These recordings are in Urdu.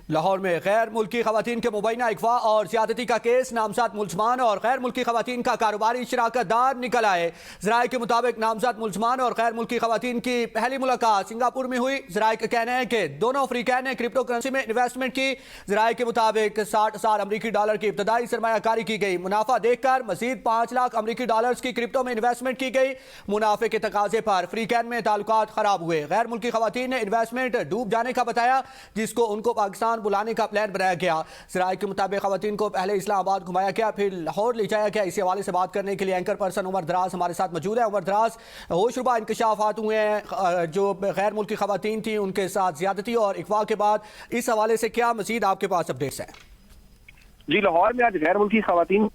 لاہور میں غیر ملکی خواتین کے مبینہ اغوا اور زیادتی کا کیس، نامزد ملزمان اور غیر ملکی خواتین کا کاروباری شراکت دار نکل آئے۔ ذرائع کے مطابق نامزد ملزمان اور غیر ملکی خواتین کی پہلی ملاقات سنگاپور میں ہوئی۔ ذرائع کا کہنا ہے کہ دونوں فریقین نے کرپٹو کرنسی میں انویسٹمنٹ کی۔ ذرائع کے مطابق $60,000 امریکی کی ابتدائی سرمایہ کاری کی گئی۔ منافع دیکھ کر مزید $5 لاکھ امریکی کی کرپٹو میں انویسٹمنٹ کی گئی۔ منافع کے تقاضے پر فریقین میں تعلقات خراب ہوئے۔ غیر ملکی خواتین نے انویسٹمنٹ ڈوب جانے کا بتایا، جس کو ان کو پاکستان بلانے کا پلان بنایا گیا۔ ذرائع کے مطابق خواتین کو پہلے اسلام آباد گھمایا گیا، پھر لاہور لے جایا گیا۔ اسی حوالے سے بات کرنے کے لیے اینکر پرسن عمر دراز ہمارے ساتھ موجود ہے۔ عمر دراز، ہوش ربا انکشافات ہوئے ہیں جو غیر ملکی خواتین تھیں ان کے ساتھ زیادتی اور اغوا کے بعد، اس حوالے سے کیا مزید آپ کے پاس اپڈیٹس ہیں؟ جی، لاہور میں آج غیر ملکی خواتین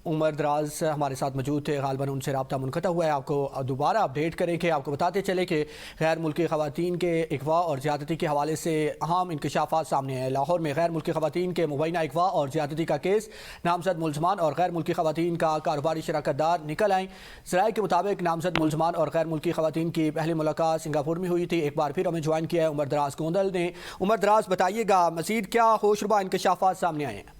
عمر دراز ہمارے ساتھ موجود تھے، غالباً ان سے رابطہ منقطع ہوا ہے۔ آپ کو دوبارہ اپڈیٹ کریں کہ آپ کو بتاتے چلے کہ غیر ملکی خواتین کے اغوا اور زیادتی کے حوالے سے اہم انکشافات سامنے آئے۔ لاہور میں غیر ملکی خواتین کے مبینہ اغوا اور زیادتی کا کیس، نامزد ملزمان اور غیر ملکی خواتین کا کاروباری شراکت دار نکل آئیں۔ ذرائع کے مطابق نامزد ملزمان اور غیر ملکی خواتین کی پہلی ملاقات سنگاپور میں ہوئی تھی۔ ایک بار پھر ہمیں جوائن کیا ہے عمر دراز گوندل نے۔ عمر دراز، بتائیے گا مزید کیا ہوش ربا انکشافات سامنے آئے ہیں؟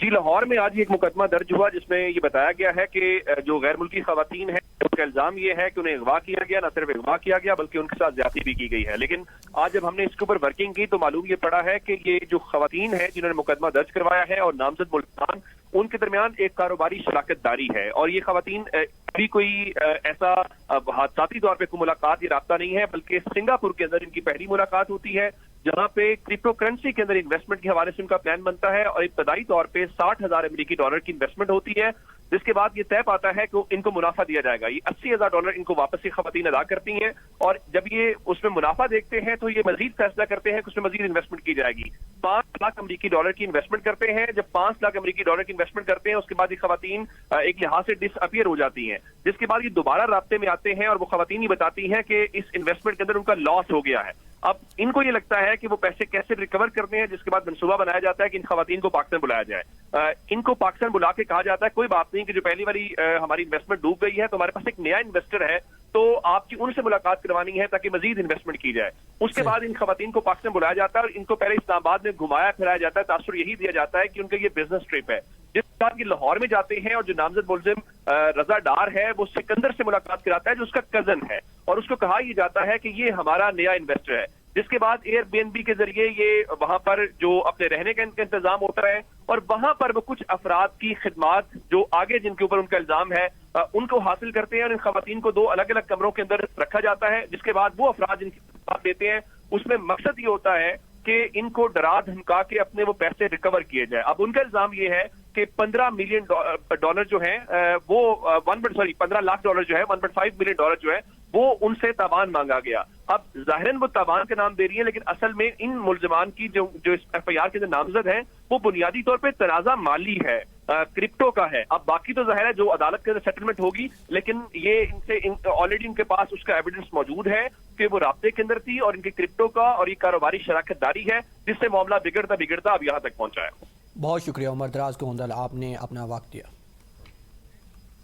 جی، لاہور میں آج ایک مقدمہ درج ہوا جس میں یہ بتایا گیا ہے کہ جو غیر ملکی خواتین ہیں ان کا الزام یہ ہے کہ انہیں اغوا کیا گیا، نہ صرف اغوا کیا گیا بلکہ ان کے ساتھ زیادتی بھی کی گئی ہے۔ لیکن آج جب ہم نے اس کے اوپر ورکنگ کی تو معلوم یہ پڑا ہے کہ یہ جو خواتین ہیں جنہوں نے مقدمہ درج کروایا ہے اور نامزد ملزمان، ان کے درمیان ایک کاروباری شراکت داری ہے، اور یہ خواتین بھی کوئی ایسا حادثاتی طور پہ کوئی ملاقات یا رابطہ نہیں ہے، بلکہ سنگاپور کے اندر ان کی پہلی ملاقات ہوتی ہے، جہاں پہ کرپٹو کرنسی کے اندر انویسٹمنٹ کے حوالے سے ان کا پلان بنتا ہے، اور ابتدائی طور پہ $60,000 امریکی کی انویسٹمنٹ ہوتی ہے، جس کے بعد یہ طے پاتا ہے کہ ان کو منافع دیا جائے گا۔ یہ $80,000 ان کو واپس یہ خواتین ادا کرتی ہیں، اور جب یہ اس میں منافع دیکھتے ہیں تو یہ مزید فیصلہ کرتے ہیں کہ اس میں مزید انویسٹمنٹ کی جائے گی۔ $5 لاکھ امریکی کی انویسٹمنٹ کرتے ہیں۔ جب $5 لاکھ امریکی کی انویسٹمنٹ کرتے ہیں، اس کے بعد یہ خواتین ایک لحاظ سے ڈس اپیئر ہو جاتی ہیں، جس کے بعد یہ دوبارہ رابطے میں آتے ہیں اور وہ خواتین یہ بتاتی ہیں کہ اس انویسٹمنٹ کے اندر ان کا لاس ہو گیا ہے۔ اب ان کو یہ لگتا ہے کہ وہ پیسے کیسے ریکور کرتے ہیں، جس کے بعد منصوبہ بنایا جاتا ہے کہ ان خواتین کو پاکستان بلایا جائے۔ ان کو پاکستان بلا کے کہا جاتا ہے کوئی بات نہیں کہ جو پہلی والی ہماری انویسٹمنٹ ڈوب گئی ہے تو ہمارے پاس ایک نیا انویسٹر ہے، تو آپ کی ان سے ملاقات کروانی ہے تاکہ مزید انویسٹمنٹ کی جائے۔ اس کے بعد ان خواتین کو پاکستان بلایا جاتا ہے اور ان کو پہلے اسلام آباد میں گھمایا پھرایا جاتا ہے، تاثر یہی دیا جاتا ہے کہ ان کا یہ بزنس ٹرپ ہے، جس کے بعد یہ لاہور میں جاتے ہیں اور جو نامزد ملزم رضا ڈار ہے وہ سکندر سے ملاقات کراتا ہے جو اس کا کزن ہے، اور اس کو کہا یہ جاتا ہے کہ یہ ہمارا نیا انویسٹر ہے، جس کے بعد ایئر بی این بی کے ذریعے یہ وہاں پر جو اپنے رہنے کا انتظام ہوتا ہے، اور وہاں پر وہ کچھ افراد کی خدمات جو آگے جن کے اوپر ان کا الزام ہے ان کو حاصل کرتے ہیں، اور ان خواتین کو 2 الگ الگ کمروں کے اندر رکھا جاتا ہے، جس کے بعد وہ افراد جن کی خدمات دیتے ہیں اس میں مقصد یہ ہوتا ہے کہ ان کو ڈرا دھمکا کے اپنے وہ پیسے ریکور کیے جائے۔ اب ان کا الزام یہ ہے کہ $15 ملین جو ہیں وہ 15 لاکھ ڈالر جو ہے $1.5 ملین جو ہے وہ ان سے تاوان مانگا گیا۔ اب ظاہراً وہ تاوان کا نام دے رہی ہے، لیکن اصل میں ان ملزمان کی جو اس ایف آئی آر کے اندر نامزد ہیں وہ بنیادی طور پہ تنازع مالی ہے، کرپٹو کا ہے۔ اب باقی تو ظاہر ہے جو عدالت کے اندر سیٹلمنٹ ہوگی، لیکن یہ ان سے آلریڈی ان کے پاس اس کا ایویڈنس موجود ہے کہ وہ رابطے کے اندر تھی، اور ان کے کرپٹو کا اور یہ کاروباری شراکت داری ہے جس سے معاملہ بگڑتا اب یہاں تک پہنچا ہے۔ بہت شکریہ عمر دراز گوندل، آپ نے اپنا وقت دیا۔